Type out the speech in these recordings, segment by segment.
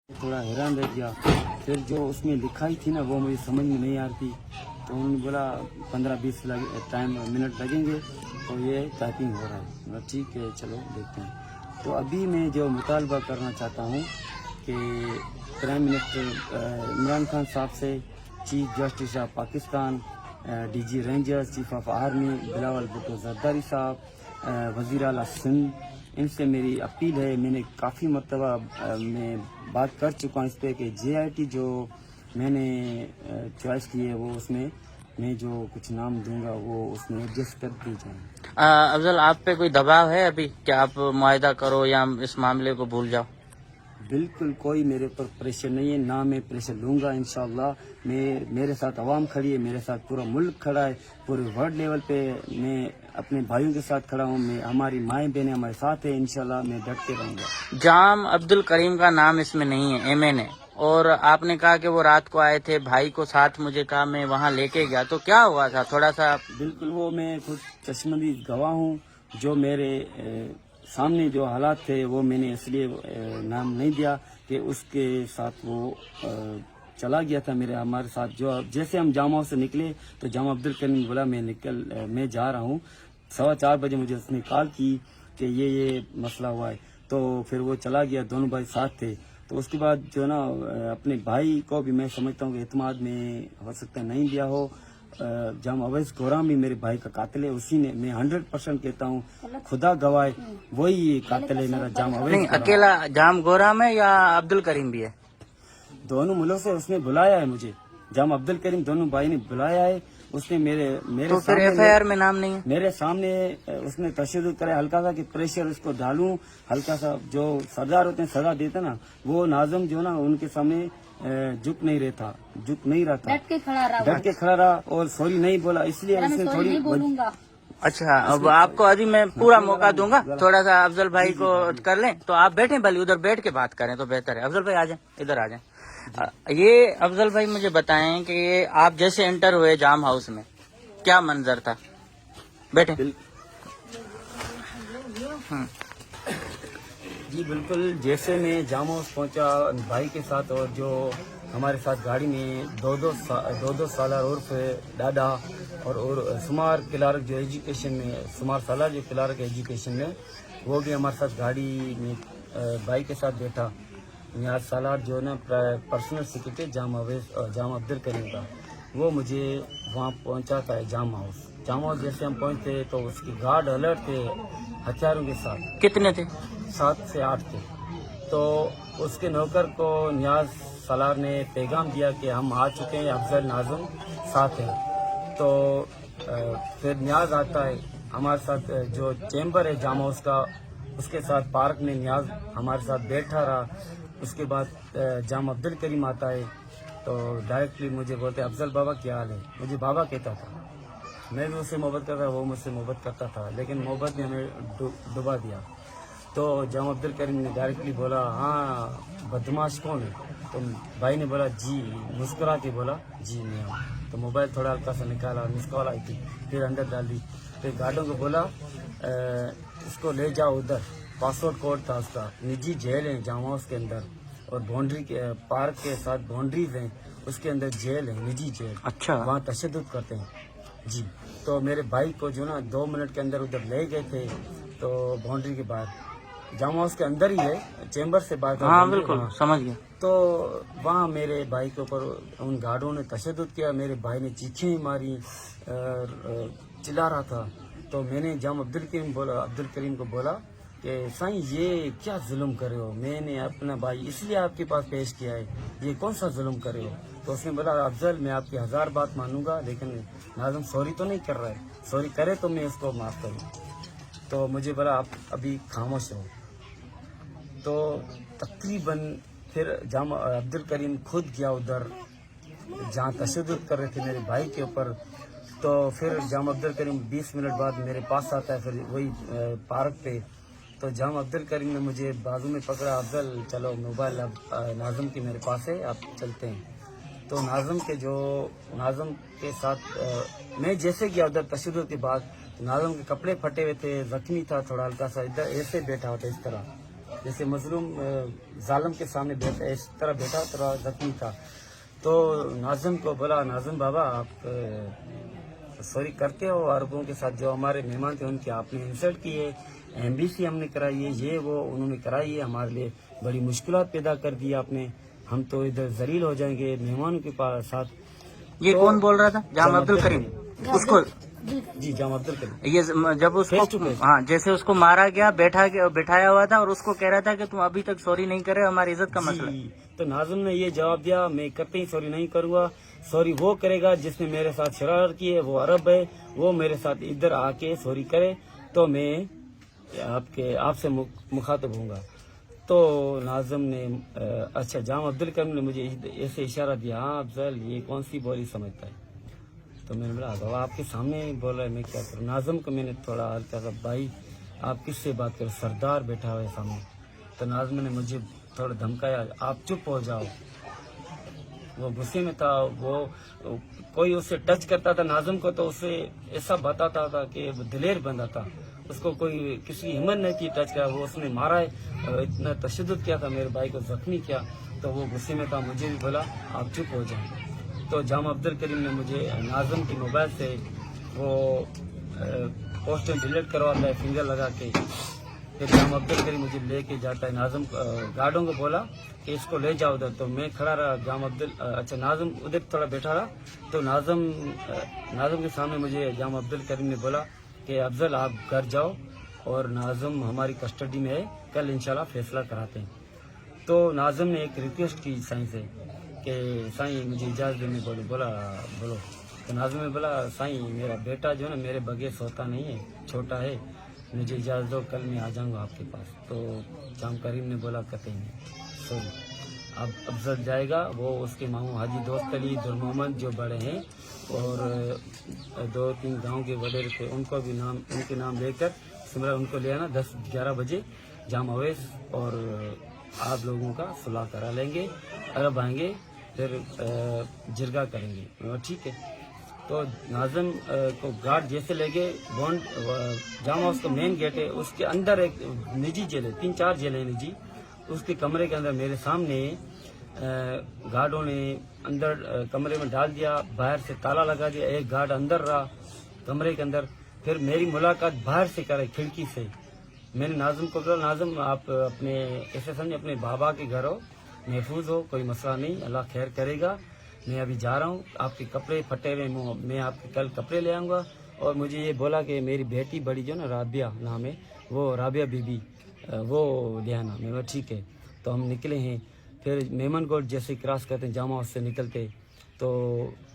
थोड़ा हैरान रह गया। फिर जो उसमें लिखाई थी ना वो मुझे समझ में नहीं आ रही थी, तो उन्होंने बोला 15-20 मिनट लगेंगे तो ये टाइपिंग हो रहा है। मतलब ठीक है चलो देखते हैं। तो अभी मैं जो मुतालबा करना चाहता हूँ कि प्राइम मिनिस्टर इमरान खान साहब से, chief justice of Pakistan, DG rangers, chief of army Bilawal Bhutto Zardari साहब, वज़ीर आला सिंध, इनसे मेरी अपील है। मैंने काफ़ी मरतबा मैं बात कर चुका हूँ इस पर कि JIT जो मैंने चॉइस की है वो उसमें मैं जो कुछ नाम दूंगा वो उसमें एडजस्ट कर दी जाए। अफजल, आप पे कोई दबाव है अभी कि आप मुआहदा करो या इस मामले को भूल जाओ? बिल्कुल कोई मेरे पर प्रेशर नहीं है, ना मैं प्रेशर लूंगा इंशाअल्लाह। मेरे साथ अवाम खड़ी है, मेरे साथ पूरा मुल्क खड़ा है, पूरे वर्ल्ड लेवल पे मैं अपने भाइयों के साथ खड़ा हूँ। मैं हमारी माएँ बहनें हमारे साथ है, इंशाअल्लाह मैं डट के रहूँगा। जाम अब्दुल करीम का नाम इसमें नहीं है, MN है। और आपने कहा कि वो रात को आए थे, भाई को साथ मुझे कहा, मैं वहाँ लेके गया, तो क्या हुआ था थोड़ा सा? बिल्कुल वो मैं खुद चश्मदीद गवाह हूँ। जो मेरे सामने जो हालात थे वो मैंने इसलिए नाम नहीं दिया कि उसके साथ वो चला गया था मेरे हमारे साथ। जो जैसे हम जामा से निकले तो जामा अब्दुल करीम बोला मैं जा रहा हूँ। 4:15 बजे मुझे उसने कॉल की कि ये मसला हुआ है, तो फिर वो चला गया। दोनों भाई साथ थे। तो उसके बाद जो ना अपने भाई को भी मैं समझता हूँ कि एतमाद में हो सकता है नहीं दिया हो। जाम अवैस गोराम भी मेरे भाई का कातिल है, उसी ने, मैं 100% कहता हूँ, खुदा गवाह है, वही कातिल है मेरा जाम अवैस। नहीं, अकेला जाम गोराम है या अब्दुल करीम भी है? दोनों मुल्क से उसने बुलाया है मुझे, जाम अब्दुल करीम दोनों भाई ने बुलाया है। उसने मेरे तो फिर FIR में नाम नहीं है? मेरे सामने उसने तशद्दुद करे हल्का सा कि प्रेशर उसको डालूं, हल्का सा। जो सरदार होते हैं सजा देते ना, वो नाजम जो ना उनके सामने झुक नहीं रहा था, डट के खड़ा रहा और सॉरी नहीं बोला, इसलिए उसने थोड़ी। अच्छा, अब आपको अभी मैं पूरा मौका दूंगा, थोड़ा सा अफजल भाई को कर लें तो आप बैठे, भले उधर बैठ के बात करें तो बेहतर है। अफजल भाई आ जाएं, इधर आ जाएं। ये अफजल भाई मुझे बताएं कि ये आप जैसे एंटर हुए जाम हाउस में, क्या मंजर था? बैठे। जी बिल्कुल, जैसे मैं जाम हाउस पहुंचा भाई के साथ, और जो हमारे साथ गाड़ी में दो सालार उर्फ डाडा और सुमार क्लार्क जो एजुकेशन में, सुमार सालार जो क्लार्क एजुकेशन में, वो भी हमारे साथ गाड़ी में भाई के साथ बैठा। नियाज सालार जो ना पर्सनल सेक्रेटरी जाम अब्दुल करीम का, वो मुझे वहाँ पहुँचा था जाम हाउस। जैसे हम पहुँचते तो उसकी गार्ड अलर्ट थे हथियारों के साथ। कितने थे? 7 से 8 थे। तो उसके नौकर को नियाज सालार ने पैगाम दिया कि हम आ चुके हैं, अफजल नाज़िम साथ है। तो फिर नियाज आता है हमारे साथ, जो चैम्बर है जाम हाउस का, उसके साथ पार्क में नियाज हमारे साथ बैठा रहा। उसके बाद जाम अब्दुल करीम आता है तो डायरेक्टली मुझे बोलते अफजल बाबा क्या हाल है। मुझे बाबा कहता था, मैं भी उससे मोहब्बत करता था, वो मुझसे मोहब्बत करता था, लेकिन मोहब्बत ने हमें डुबा दिया। तो जाम अब्दुल करीम ने डायरेक्टली बोला हाँ बदमाश कौन है? तो भाई ने बोला जी, मुस्कुरा के बोला जी मैं हूँ। तो मोबाइल थोड़ा हल्का सा निकाला, मिस कॉल आई थी, फिर अंदर डाल दी। फिर गार्डों को बोला इसको ले जाओ उधर, पासवर्ड कोड था उसका, निजी जेल है जाम हाउस के अंदर, और बाउंड्री के पार्क के साथ बाउंड्रीज हैं, उसके अंदर जेल है, निजी जेल। अच्छा, वहाँ तशद्दुद करते हैं जी। तो मेरे भाई को जो ना 2 मिनट के अंदर उधर ले गए थे, तो बाउंड्री के बाहर, जाम हाउस के अंदर ही है, चैम्बर से बाहर। हाँ बिल्कुल समझ गया। तो वहाँ मेरे भाई के ऊपर उन गार्डों ने तशद्दुद किया, मेरे भाई ने चीखें मारी, चिल्ला रहा था। तो मैंने जाम अब्दुल करीम को बोला कि साईं ये क्या जुल्म कर रहे हो, मैंने अपना भाई इसलिए आपके पास पेश किया है, ये कौन सा जुल्म कर रहे हो? तो उसने बोला अफजल मैं आपकी 1000 बात मानूंगा, लेकिन नाज़िम सॉरी तो नहीं कर रहा है, सॉरी करे तो मैं इसको माफ़ करूँ। तो मुझे बोला आप अभी खामोश रहो। तो तकरीबन फिर जाम अब्दुल करीम खुद गया उधर जहाँ तशद्दुद कर रहे थे मेरे भाई के ऊपर। तो फिर जाम अब्दुल करीम 20 मिनट बाद मेरे पास आता है, फिर वही पार्क पे। तो जाम अब्दुल करीम ने मुझे बाजू में पकड़ा, अफजल चलो मोबाइल अब नाज़िम की मेरे पास है, आप चलते हैं। तो नाज़िम के साथ मैं जैसे गया उधर तशद्दुद के बाद, नाज़िम के कपड़े फटे हुए थे, जख्मी था, थोड़ा हल्का सा इधर ऐसे बैठा होता इस तरह। جیسے مظلوم ظالم کے سامنے بیٹھا اس طرح بیٹھا تھوڑا زخمی تھا. تو ناظم کو بولا ناظم بابا آپ سوری کرتے ہو عربوں کے ساتھ جو ہمارے مہمان تھے ان کی آپ نے انسلٹ کی ہے, ایمبیسی ہم نے کرائی ہے, یہ وہ انہوں نے کرائی ہے, ہمارے لیے بڑی مشکلات پیدا کر دی آپ نے, ہم تو ادھر ذلیل ہو جائیں گے مہمانوں کے ساتھ. یہ کون بول رہا تھا؟ جام عبد الکریم. اس کو جی جام عبد الکریم یہ جب اس Face to کو face. ہاں جیسے اس کو مارا گیا بٹھایا ہوا تھا اور اس کو کہہ رہا تھا کہ تم ابھی تک سوری نہیں کر رہے, ہماری عزت کا مسئلہ. جی, تو ناظم نے یہ جواب دیا میں کتئی سوری نہیں کروں گا, سوری وہ کرے گا جس نے میرے ساتھ شرارت کی ہے, وہ عرب ہے, وہ میرے ساتھ ادھر آ کے سوری کرے تو میں آپ سے مخاطب ہوں گا. تو ناظم نے اچھا جام عبد الکریم نے مجھے ایسے اشارہ دیا, ہاں افضل یہ کون سی بولی سمجھتا ہے. تو میں نے بولا بابا آپ کے سامنے بول رہا ہے میں کیا کروں. ناظم کو میں نے تھوڑا ہلکا سا بھائی آپ کس سے بات کرو, سردار بیٹھا ہوا ہے سامنے. تو ناظم نے مجھے تھوڑا دھمکایا آپ چپ ہو جاؤ. وہ غصے میں تھا, وہ کوئی اسے ٹچ کرتا تھا ناظم کو تو اسے ایسا بتاتا تھا کہ وہ دلیر بندہ تھا, اس کو کوئی کسی ہمت نہیں تھی ٹچ کرا. وہ اس نے مارا ہے, اتنا تشدد کیا تھا میرے بھائی کو زخمی کیا. تو وہ غصے میں تھا, مجھے بھی بولا آپ چپ ہو جائیں. تو جام عبد الکریم نے مجھے ناظم کی موبائل سے وہ پوسٹر ڈیلیٹ کرواتا ہے فنگر لگا کے. پھر جام عبد الکریم مجھے لے کے جاتا ہے, ناظم گارڈوں کو بولا کہ اس کو لے جاؤ ادھر. تو میں کھڑا رہا, اچھا ناظم ادھر تھوڑا بیٹھا رہا. تو ناظم کے سامنے مجھے جام عبد الکریم نے بولا کہ افضل آپ گھر جاؤ اور ناظم ہماری کسٹڈی میں ہے, کل انشاءاللہ فیصلہ کراتے ہیں. تو ناظم نے ایک ریکویسٹ کی سائیں سے کہ سائیں مجھے اجازت دینے بولو. تو ناظم نے بولا سائیں میرا بیٹا جو ہے نا میرے بغیر سوتا نہیں ہے, چھوٹا ہے, مجھے اجازت دو کل میں آ جاؤں گا آپ کے پاس. تو جام کریم نے بولا کہتے ہیں سوری اب افضل جائے گا, وہ اس کے ماموں حاجی دوست علی در محمد جو بڑے ہیں اور 2-3 گاؤں کے وڈیر تھے ان کو بھی ان کے نام لے کر سمرا ان کو لے آنا 10-11 بجے جام اویس, اور آپ لوگوں کا صلح کرا لیں گے, عرب آئیں گے پھر جرگہ کریں گے. ٹھیک ہے. تو ناظم کو گارڈ جیسے لے گئے جام ہاؤس کا مین گیٹ ہے, اس کے اندر ایک نجی جیل ہے, 3-4 جیلیں نجی. اس کے کمرے کے اندر میرے سامنے گارڈوں نے اندر کمرے میں ڈال دیا, باہر سے تالا لگا دیا, ایک گارڈ اندر رہا کمرے کے اندر. پھر میری ملاقات باہر سے کرے کھڑکی سے. میں نے ناظم کو کہا ناظم آپ اپنے ایسے سمجھے اپنے بابا کے گھر ہو, محفوظ ہو, کوئی مسئلہ نہیں, اللہ خیر کرے گا. میں ابھی جا رہا ہوں, آپ کے کپڑے پھٹے ہوئے میں آپ کے کل کپڑے لے آؤں گا. اور مجھے یہ بولا کہ میری بیٹی بڑی جو نا رابعہ نام ہے, وہ رابعہ بی بی وہ لے آنا. میں بولا ٹھیک ہے. تو ہم نکلے ہیں. پھر میمن گوٹ جیسے کراس کرتے ہیں جامع ہاؤس سے نکلتے تو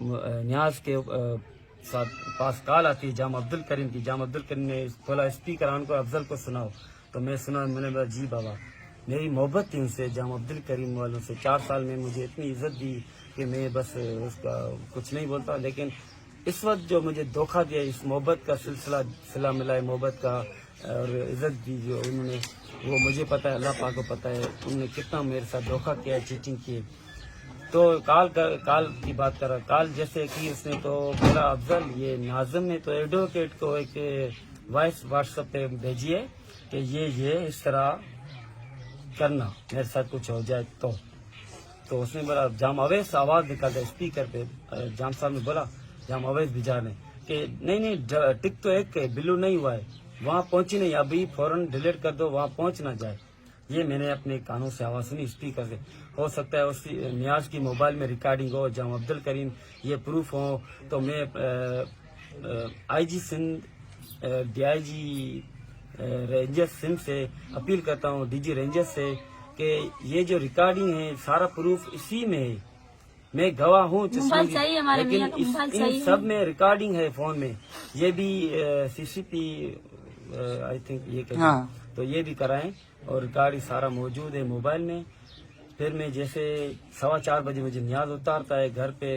نیاز کے پاس کال آتی ہے جام عبد الکریم کی. جام عبد الکریم نے بولا اسپیکر آن کو افضل کو سناؤ. تو میں سنا, میں نے بولا جی بابا. میری محبت تھی ان سے, جام عبد الکریم والوں سے. 4 سال میں مجھے اتنی عزت دی کہ میں بس اس کا کچھ نہیں بولتا. لیکن اس وقت جو مجھے دھوکہ دیا, اس محبت کا سلسلہ ملا ہے محبت کا اور عزت دی جو انہوں نے, وہ مجھے پتہ ہے, اللہ پاک کو پتہ ہے انہوں نے کتنا میرے ساتھ دھوکہ کیا ہے, چیٹنگ کی ہے. تو کال کی بات کر رہا, کال جیسے کی اس نے تو بولا افضل یہ ناظم نے تو ایڈوکیٹ کو ایک وائس واٹس ایپ پہ بھیجی ہے کہ یہ اس طرح کرنا میرے ساتھ کچھ ہو جائے تو اس نے بولا جام اویس آواز نکالتا اسپیکر پہ. جام صاحب نے بولا جام اویس بھیجا نے کہ نہیں ٹک تو ایک بلو نہیں ہوا ہے, وہاں پہنچی نہیں, ابھی فوراً ڈیلیٹ کر دو, وہاں پہنچ نہ جائے. یہ میں نے اپنے کانوں سے آواز سنی اسپیکر سے. ہو سکتا ہے اس نیاز کی موبائل میں ریکارڈنگ ہو, جام عبد الکریم یہ پروف ہو. تو میں I G Sindh D I G ranger Sindh سے اپیل کرتا ہوں, ڈی جی رینجر سے, کہ یہ جو ریکارڈنگ ہے سارا پروف اسی میں ہے. میں گواہ ہوں لیکن ان سب میں ریکارڈنگ ہے فون میں. یہ بھی سی سی پی آئی تھنک یہ کہ تو یہ بھی کرائیں اور ریکارڈ سارا موجود ہے موبائل میں. پھر میں جیسے 4:15 بجے مجھے نیاز اتارتا ہے گھر پہ,